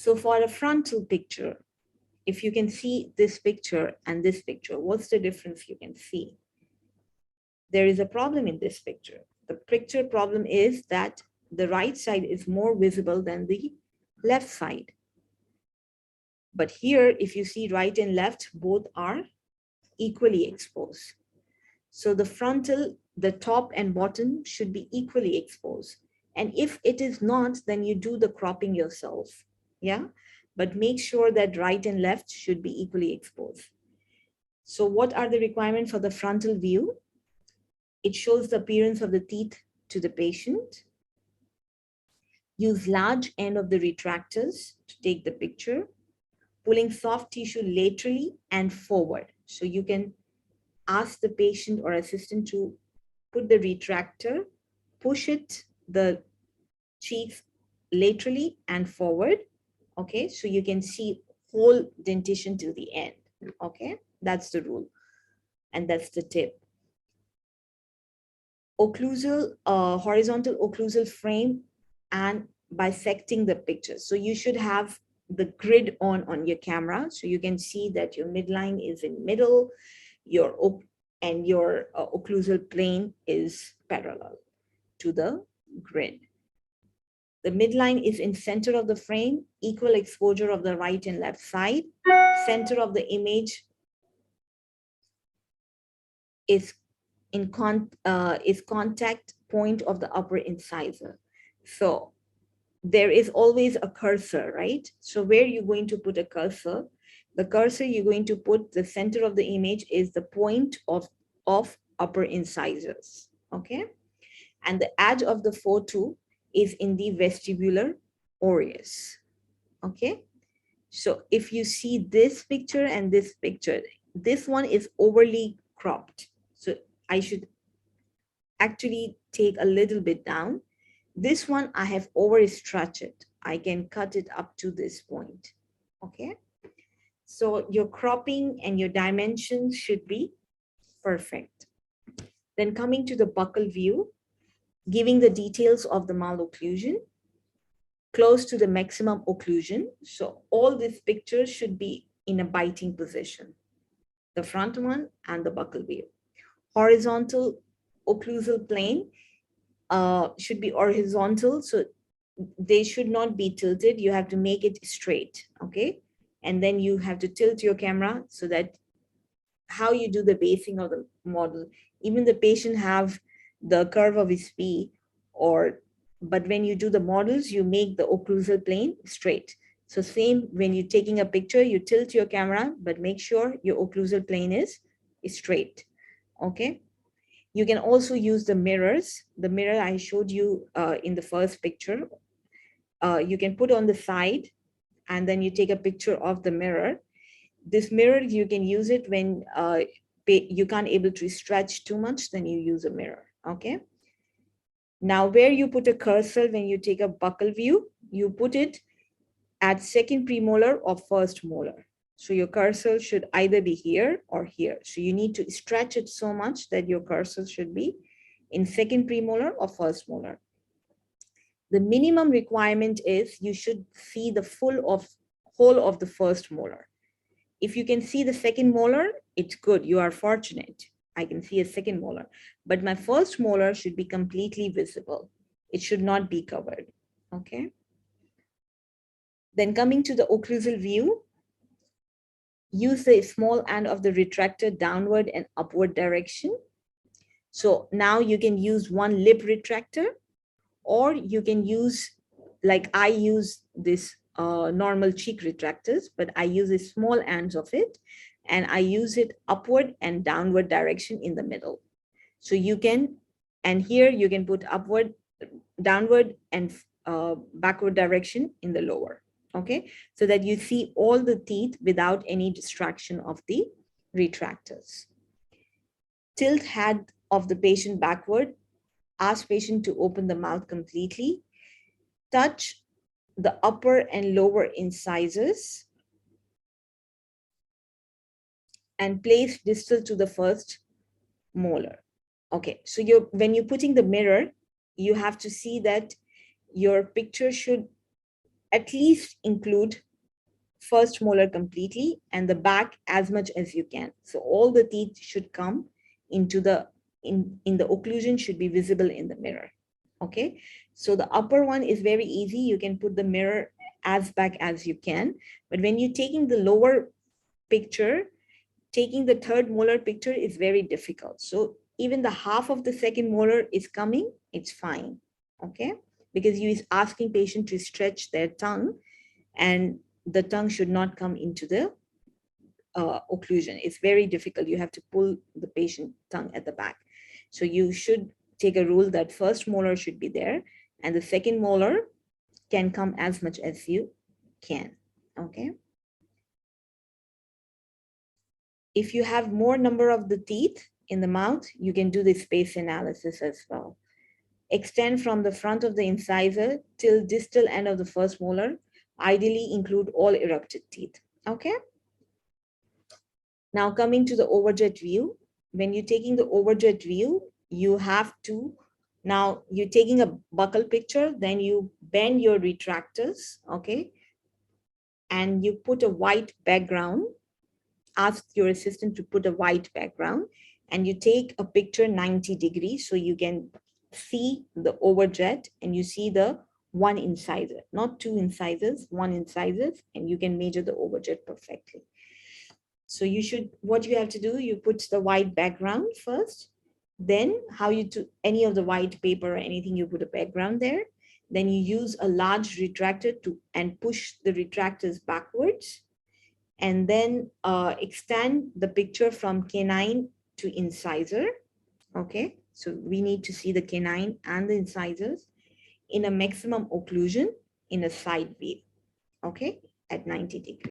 So for a frontal picture, if you can see this picture and this picture, what's the difference you can see? There is a problem in this picture. The picture problem is that the right side is more visible than the left side. But here, if you see right and left, both are equally exposed. So the frontal, the top and bottom should be equally exposed. And if it is not, then you do the cropping yourself. Yeah, but make sure that right and left should be equally exposed. So what are the requirements for the frontal view? It shows the appearance of the teeth to the patient. Use large end of the retractors to take the picture. Pulling soft tissue laterally and forward. So you can ask the patient or assistant to put the retractor, push it, the cheeks laterally and forward. Okay, so you can see whole dentition till the end. Okay, that's the rule. And that's the tip. Occlusal, horizontal occlusal frame and bisecting the picture. So you should have the grid on your camera, so you can see that your midline is in middle, your occlusal plane is parallel to the grid. The midline is in center of the frame, equal exposure of the right and left side. Center of the image is contact point of the upper incisor. So there is always a cursor, right? So where you're going to put a cursor, the cursor you're going to put, the center of the image is the point of upper incisors, okay? And the edge of the photo is in the vestibular orius, okay? So if you see this picture and this picture, this one is overly cropped. So I should actually take a little bit down. This one, I have overstretched it. I can cut it up to this point, okay? So your cropping and your dimensions should be perfect. Then coming to the buccal view, giving the details of the malocclusion, close to the maximum occlusion. So all these pictures should be in a biting position, the front one and the buccal view. Horizontal occlusal plane should be horizontal, so they should not be tilted. You have to make it straight, okay? And then you have to tilt your camera so that how you do the basing of the model, even the patient have the curve of his P, but when you do the models, you make the occlusal plane straight. So same when you're taking a picture, you tilt your camera, but make sure your occlusal plane is straight, okay? You can also use the mirrors. The mirror I showed you in the first picture, you can put on the side and then you take a picture of the mirror. This mirror, you can use it when you can't able to stretch too much, then you use a mirror, okay? Now where you put a cursor when you take a buccal view, you put it at second premolar or first molar. So your cursor should either be here or here. So you need to stretch it so much that your cursor should be in second premolar or first molar. The minimum requirement is you should see the whole of the first molar. If you can see the second molar, it's good. You are fortunate. I can see a second molar, but my first molar should be completely visible. It should not be covered, okay? Then coming to the occlusal view, use the small end of the retractor downward and upward direction. So now you can use one lip retractor, or you can use, like I use this normal cheek retractors, but I use the small ends of it, and I use it upward and downward direction in the middle. So you can, and here you can put upward, downward, and backward direction in the lower, okay? So that you see all the teeth without any distraction of the retractors. Tilt head of the patient backward. Ask patient to open the mouth completely. Touch the upper and lower incisors and place distal to the first molar. Okay, so when you're putting the mirror, you have to see that your picture should at least include first molar completely and the back as much as you can. So all the teeth should come into the, in the occlusion should be visible in the mirror. Okay, so the upper one is very easy. You can put the mirror as back as you can. But when you're taking the lower picture, taking the third molar picture is very difficult. So even the half of the second molar is coming, it's fine. Okay, because you is asking patient to stretch their tongue, and the tongue should not come into the occlusion. It's very difficult. You have to pull the patient tongue at the back. So you should take a rule that first molar should be there and the second molar can come as much as you can. Okay. If you have more number of the teeth in the mouth, you can do the space analysis as well. Extend from the front of the incisor till distal end of the first molar. Ideally include all erupted teeth. Okay. Now coming to the overjet view, when you're taking the overjet view, you have to, now you're taking a buccal picture, then you bend your retractors, okay? And you put a white background, ask your assistant to put a white background, and you take a picture 90 degrees so you can see the overjet and you see the one incisor, not two incisors, one incisor, and you can measure the overjet perfectly. So you should, what you have to do, you put the white background first, then how you do any of the white paper or anything, you put a background there. Then you use a large retractor to and push the retractors backwards, and then extend the picture from canine to incisor. Okay, so we need to see the canine and the incisors in a maximum occlusion in a side view. Okay, at 90 degrees.